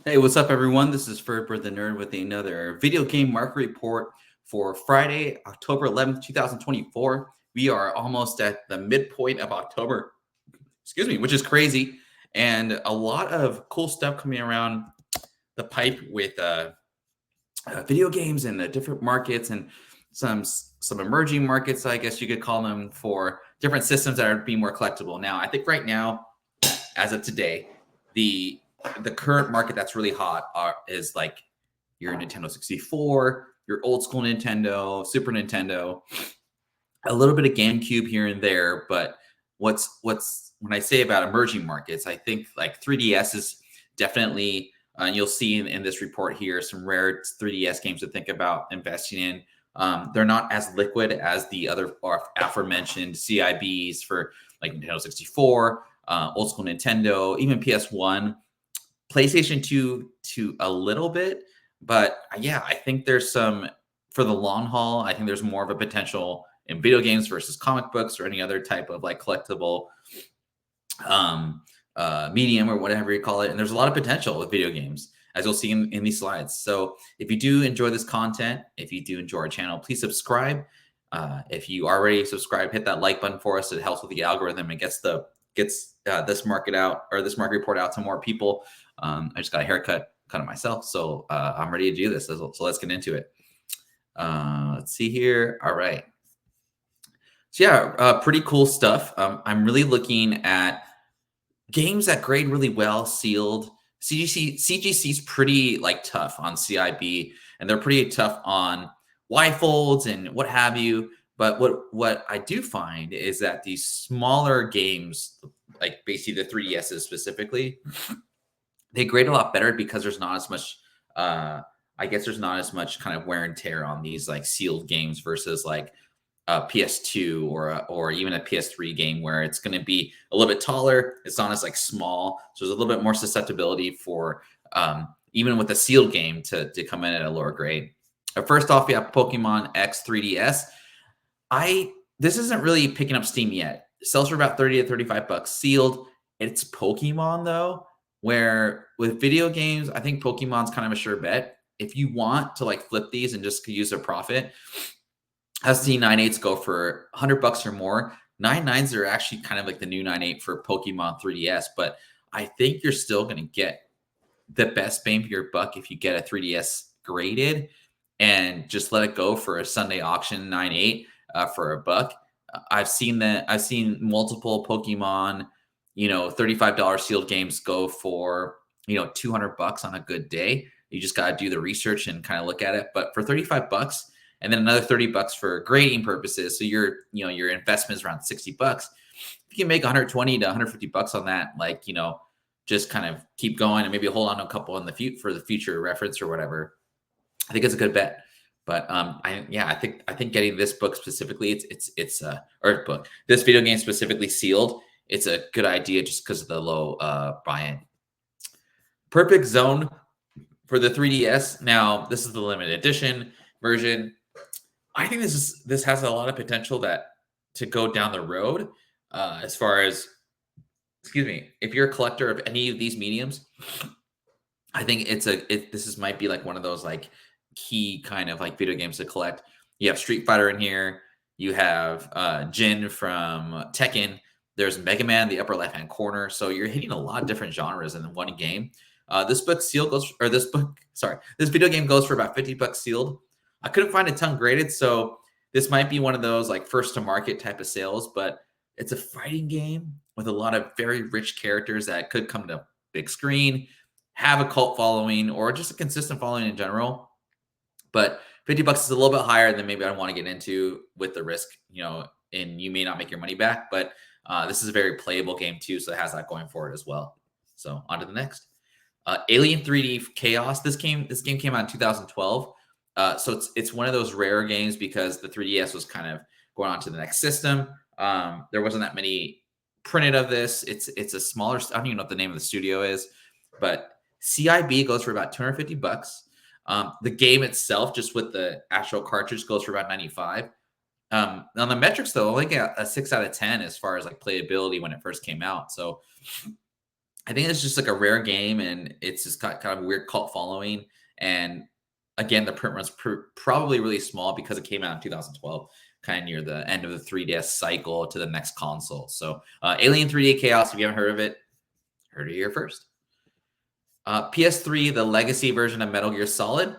Hey, what's up, everyone? This is Ferber the Nerd with another video game market report for Friday, October 11th, 2024. We are almost at the midpoint of October, excuse me, which is crazy. And a lot of cool stuff coming around the pipe with video games and the different markets and some emerging markets, I guess you could call them, for different systems that are being more collectible. Now, I think right now, as of today, the the current market that's really hot is like your Nintendo 64, your old school Nintendo, Super Nintendo, a little bit of GameCube here and there. But what's when I say about emerging markets, I think like 3DS is definitely. You'll see in this report here some rare 3DS games to think about investing in. They're not as liquid as the other aforementioned CIBs for like Nintendo 64, old school Nintendo, even PS1, PlayStation 2 to a little bit. But yeah, I think there's some for the long haul. I think there's more of a potential in video games versus comic books or any other type of like collectible um, medium or whatever you call it. And there's a lot of potential with video games, as you'll see in these slides. So if you do enjoy this content, if you do enjoy our channel, please subscribe. If you already subscribed, hit that like button for us. It helps with the algorithm and gets this market out, or this market report out to more people. I just got a haircut cut of myself, so I'm ready to do this. So let's get into it. Let's see here. All right. So yeah, pretty cool stuff. I'm really looking at games that grade really well, sealed. CGC is pretty like tough on CIB, and they're pretty tough on Y folds and what have you. But what I do find is that these smaller games, like basically the 3DSs specifically, they grade a lot better because there's not as much. I guess there's not as much kind of wear and tear on these like sealed games versus like a PS2 or even a PS3 game where it's going to be a little bit taller. It's not as like small, so there's a little bit more susceptibility for even with a sealed game to come in at a lower grade. First off, we have Pokemon X 3DS. This isn't really picking up steam yet. It sells for about 30 to 35 bucks sealed. It's Pokemon though, where with video games, I think Pokemon's kind of a sure bet. If you want to like flip these and just use a profit, I've seen 9.8s go for 100 bucks or more. 9.9s are actually kind of like the new 9.8 for Pokemon 3DS, but I think you're still going to get the best bang for your buck if you get a 3DS graded and just let it go for a Sunday auction 9.8 for a buck. I've seen multiple Pokemon, $35 sealed games go for, 200 bucks on a good day. You just got to do the research and kind of look at it. But for 35 bucks, and then another 30 bucks for grading purposes. So your investment is around 60 bucks. If you can make 120 to 150 bucks on that, just kind of keep going and maybe hold on to a couple in the for the future reference or whatever. I think it's a good bet. But I think getting this book specifically, this video game specifically sealed, it's a good idea just because of the low buy-in. Perfect Zone for the 3DS. Now, this is the limited edition version. I think this has a lot of potential to go down the road as far as, if you're a collector of any of these mediums, I think might be like one of those like key kind of like video games to collect. You have Street Fighter in here. You have Jin from Tekken. There's Mega Man in the upper left-hand corner. So you're hitting a lot of different genres in one game. This video game goes for about 50 bucks sealed. I couldn't find a ton graded, so this might be one of those like first to market type of sales, but it's a fighting game with a lot of very rich characters that could come to big screen, have a cult following, or just a consistent following in general. But 50 bucks is a little bit higher than maybe I want to get into with the risk, and you may not make your money back, but this is a very playable game too, so it has that going for it as well. So on to the next. Alien 3D Chaos. This game came out in 2012. So it's one of those rare games because the 3DS was kind of going on to the next system. There wasn't that many printed of this. It's a smaller. I don't even know what the name of the studio is, but CIB goes for about 250 bucks. The game itself, just with the actual cartridge, goes for about 95. On the metrics, though, only got a 6 out of 10 as far as like playability when it first came out. So I think it's just like a rare game, and it's just got kind of a weird cult following. And again, the print run's probably really small because it came out in 2012, kind of near the end of the 3DS cycle to the next console. So, Alien 3D Chaos, if you haven't heard of it, heard it here first. PS3, the legacy version of Metal Gear Solid.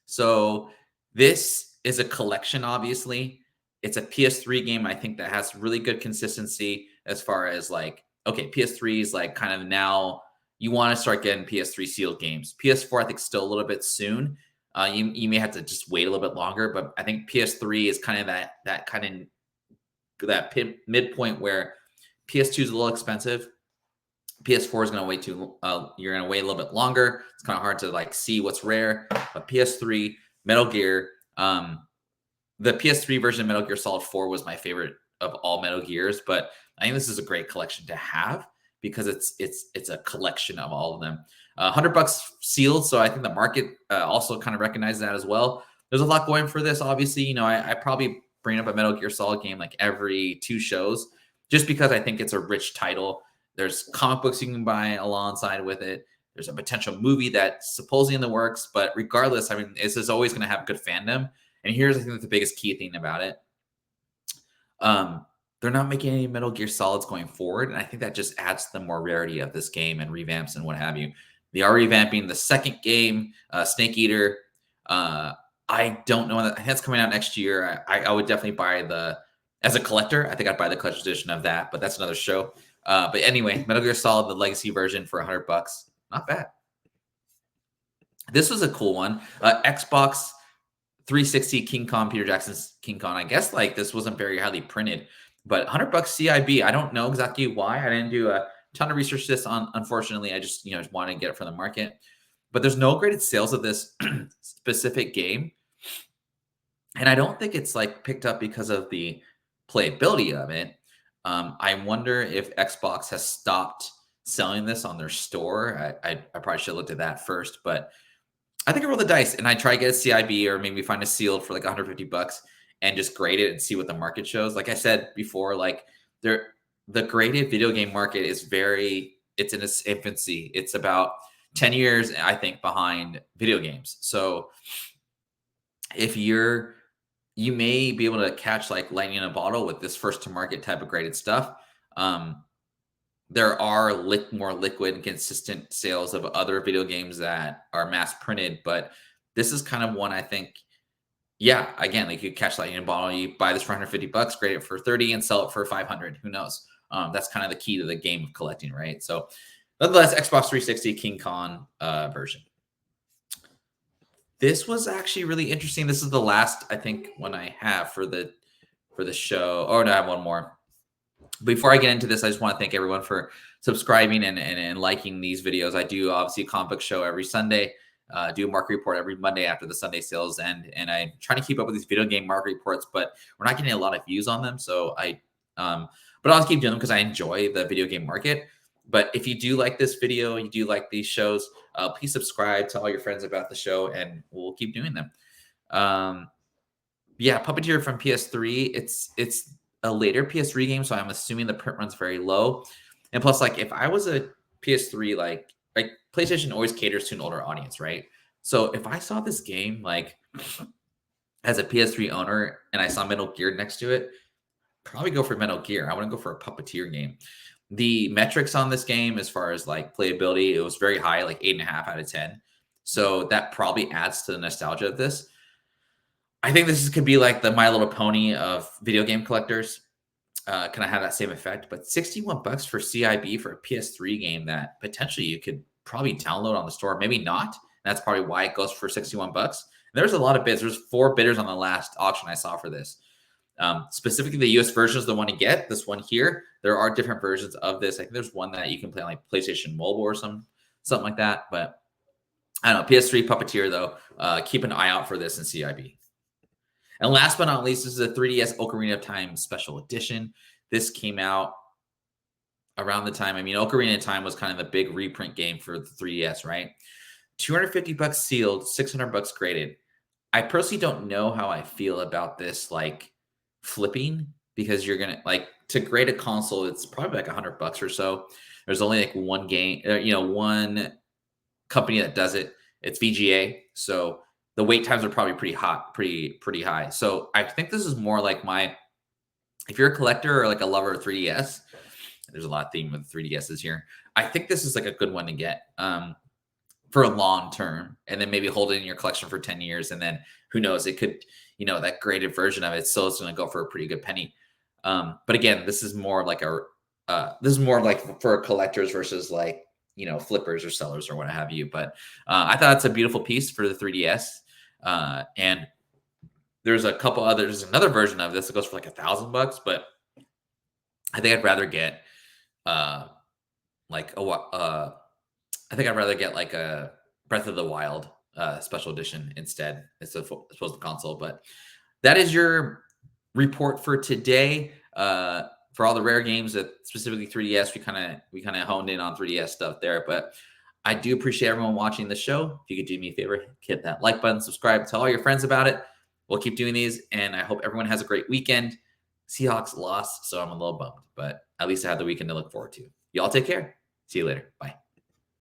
So this is a collection, obviously. It's a PS3 game, I think, that has really good consistency as far as like, okay, PS3 is like kind of now you want to start getting PS3 sealed games. PS4, I think, still a little bit soon. You may have to just wait a little bit longer, but I think PS3 is kind of that kind of that midpoint where PS2 is a little expensive. PS4 is going to wait you're going to wait a little bit longer. It's kind of hard to like see what's rare, but PS3, Metal Gear, the PS3 version of Metal Gear Solid 4 was my favorite of all Metal Gears, but I think this is a great collection to have because it's a collection of all of them. $100 sealed, so I think the market also kind of recognizes that as well. There's a lot going for this. Obviously, you know, I probably bring up a Metal Gear Solid game like every 2 shows, just because I think it's a rich title. There's comic books you can buy alongside with it. There's a potential movie that's supposedly in the works, but regardless, I mean, this is always going to have good fandom. And here's, I think, the biggest key thing about it. They're not making any Metal Gear Solids going forward, and I think that just adds to the more rarity of this game and revamps and what have you. They are revamping the second game, Snake Eater. I don't know. I think that's coming out next year. I would definitely buy as a collector, I think I'd buy the collector's edition of that, but that's another show. But anyway, Metal Gear Solid, the legacy version for $100. Not bad. This was a cool one. Xbox 360 King Kong, Peter Jackson's King Kong. I guess like this wasn't very highly printed, but $100 CIB. I don't know exactly why. I didn't do a ton of research this on. Unfortunately, I just just wanted to get it from the market. But there's no graded sales of this specific game, and I don't think it's like picked up because of the playability of it. I wonder if Xbox has stopped selling this on their store. I probably should have looked at that first, but I think I roll the dice and I try to get a CIB or maybe find a sealed for like $150 and just grade it and see what the market shows. Like I said before, like the graded video game market is it's in its infancy. It's about 10 years, I think, behind video games. So if you may be able to catch like lightning in a bottle with this first to market type of graded stuff. There are more liquid and consistent sales of other video games that are mass printed, but this is kind of one I think, yeah, again, like you catch lightning in a bottle, you buy this for $150, grade it for 30 and sell it for 500. Who knows? That's kind of the key to the game of collecting, right? So nonetheless, Xbox 360 King Kong version. This was actually really interesting. This is the last, I think, one I have for the show. Oh, no, I have one more. Before I get into this, I just want to thank everyone for subscribing and liking these videos. I do obviously a comic book show every Sunday. Do a market report every Monday after the Sunday sales end, and I'm trying to keep up with these video game market reports, but we're not getting a lot of views on them. So but I'll keep doing them because I enjoy the video game market. But if you do like this video, you do like these shows, please subscribe, tell all your friends about the show, and we'll keep doing them. Yeah, Puppeteer from PS3. It's a later PS3 game, so I'm assuming the print run's very low. And plus, like, if I was a PS3, like PlayStation always caters to an older audience, right? So if I saw this game, like, as a PS3 owner and I saw Metal Gear next to it, probably go for Metal Gear. I wouldn't go for a Puppeteer game. The metrics on this game, as far as like playability, it was very high, like 8.5 out of 10. So that probably adds to the nostalgia of this. I think this could be like the My Little Pony of video game collectors. Can I have that same effect? But $61 for CIB for a PS3 game that potentially you could probably download on the store, maybe not. That's probably why it goes for $61. There's a lot of bids. There's 4 bidders on the last auction I saw for this. Specifically, the US version is the one to get. This one here, there are different versions of this. I think there's one that you can play on like PlayStation Mobile or something like that. But I don't know. PS3 Puppeteer though, keep an eye out for this in CIB. And last but not least, this is a 3DS Ocarina of Time Special Edition. This came out around the time. I mean, Ocarina of Time was kind of the big reprint game for the 3DS, right? $250 sealed, $600 graded. I personally don't know how I feel about this, like flipping, because you're gonna like to grade a console. It's probably like $100 or so. There's only like one game, one company that does it. It's VGA. So the wait times are probably pretty high. So I think this is more like if you're a collector or like a lover of 3DS, there's a lot of theme with 3DSs here. I think this is like a good one to get for a long term, and then maybe hold it in your collection for 10 years. And then who knows, it could, that graded version of it still is going to go for a pretty good penny. But again, this is more like for collectors versus like, flippers or sellers or what have you. But I thought it's a beautiful piece for the 3DS. And there's another version of this that goes for like $1,000, but I think I'd rather get like a Breath of the Wild special edition instead, as opposed to console. But that is your report for today. For all the rare games that specifically 3DS, we kind of honed in on 3DS stuff there. But I do appreciate everyone watching the show. If you could do me a favor, hit that like button, subscribe, tell all your friends about it. We'll keep doing these, and I hope everyone has a great weekend. Seahawks lost, so I'm a little bummed, but at least I have the weekend to look forward to. Y'all take care. See you later. Bye.